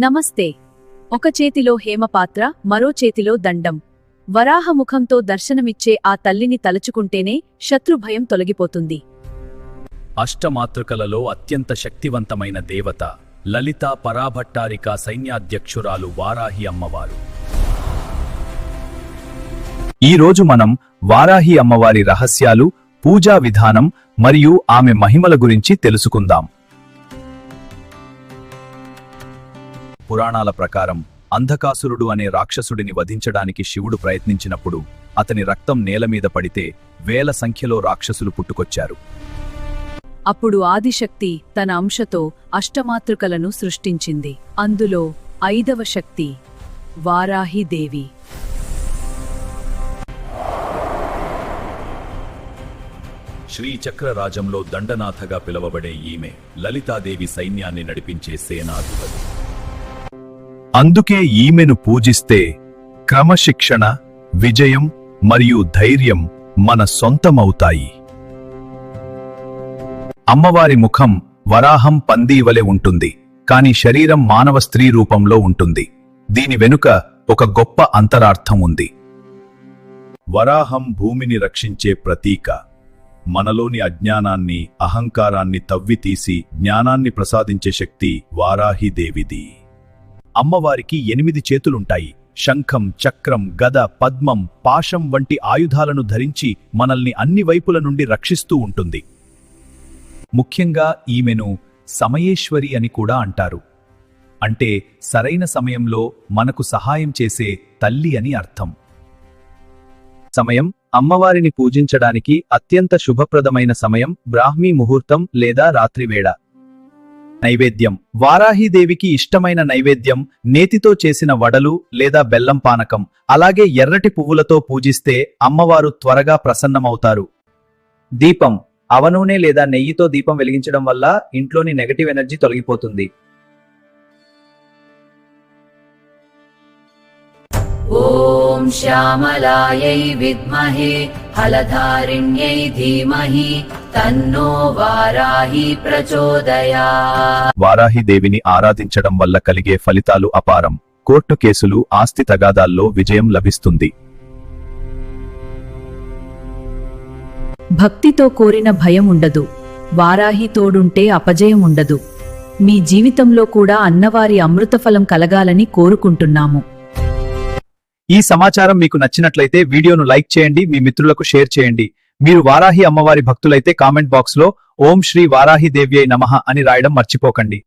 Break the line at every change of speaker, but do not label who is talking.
నమస్తే. ఒక చేతిలో హేమపాత్ర, మరో చేతిలో దండం. వరాహముఖంతో దర్శనమిచ్చే ఆ తల్లిని తలుచుకుంటేనే శత్రుభయం తొలగిపోతుంది.
అష్టమాతృకలలో అత్యంత శక్తివంతమైన దేవత లలితా పరాభట్టారిక సైన్యాధ్యక్షురాలు వారాహి అమ్మవారు. ఈరోజు మనం వారాహి అమ్మవారి రహస్యాలు, పూజా విధానం మరియు ఆమె మహిమల గురించి తెలుసుకుందాం. పురాణాల ప్రకారం అంధకాసురుడు అనే రాక్షసుడిని వధించడానికి శివుడు ప్రయత్నించినప్పుడు అతని రక్తం నేలమీద పడితే వేల సంఖ్యలో రాక్షసులు పుట్టుకొచ్చారు.
అప్పుడు ఆదిశక్తి తన అంశతో అష్టమాతృకలను సృష్టించింది. అందులో 5వ శక్తి వారాహిదేవి.
శ్రీచక్రరాజంలో దండనాథగా పిలువబడే ఈమె లలితాదేవి సైన్యాన్ని నడిపించే సేనాధిపతి. అందుకే ఈమెను పూజిస్తే క్రమశిక్షణ, విజయం మరియు ధైర్యం మన సొంతమవుతాయి. అమ్మవారి ముఖం వరాహం పంది వలె ఉంటుంది, కాని శరీరం మానవ స్త్రీ రూపంలో ఉంటుంది. దీని వెనుక ఒక గొప్ప అంతరార్థం ఉంది. వరాహం భూమిని రక్షించే ప్రతీక. మనలోని అజ్ఞానాన్ని, అహంకారాన్ని తవ్వితీసి జ్ఞానాన్ని ప్రసాదించే శక్తి వారాహిదేవిది. అమ్మవారికి 8 చేతులుంటాయి. శంఖం, చక్రం, గద, పద్మం, పాశం వంటి ఆయుధాలను ధరించి మనల్ని అన్ని వైపుల నుండి రక్షిస్తూ ఉంటుంది. ముఖ్యంగా ఈమెను సమయేశ్వరి అని కూడా అంటారు. అంటే సరైన సమయంలో మనకు సహాయం చేసే తల్లి అని అర్థం. సమయం. అమ్మవారిని పూజించడానికి అత్యంత శుభప్రదమైన సమయం బ్రాహ్మీ ముహూర్తం లేదా రాత్రివేళ. నైవేద్యం. వారాహిదేవికి ఇష్టమైన నైవేద్యం నేతితో చేసిన వడలు లేదా బెల్లం పానకం. అలాగే ఎర్రటి పువ్వులతో పూజిస్తే అమ్మవారు త్వరగా ప్రసన్నమవుతారు. దీపం. అవనూనె లేదా నెయ్యితో దీపం వెలిగించడం వల్ల ఇంట్లోని నెగటివ్ ఎనర్జీ తొలగిపోతుంది.
ఓం శ్యామలాయై విద్మహే హలధారిణ్యై ధీమహి తన్నో వారాహి ప్రచోదయాత్.
వారాహిదేవిని ఆరాధించడం వల్ల కలిగే ఫలితాలు అపారం. కోర్టు కేసులు, ఆస్తి తగాదాల్లో విజయం లభిస్తుంది.
భక్తితో కోరిన భయం ఉండదు. వారాహి తోడుంటే అపజయం ఉండదు. మీ జీవితంలో కూడా అన్నవారి అమృతఫలం కలగాలని కోరుకుంటున్నాము.
ఈ సమాచారం మీకు నచ్చినట్లయితే వీడియోను లైక్ చేయండి, మీ మిత్రులకు షేర్ చేయండి. మీరు వారాహి అమ్మవారి భక్తులైతే కామెంట్ బాక్స్ లో ఓం శ్రీ వారాహి దేవ్యై నమః అని రాయడం మర్చిపోకండి.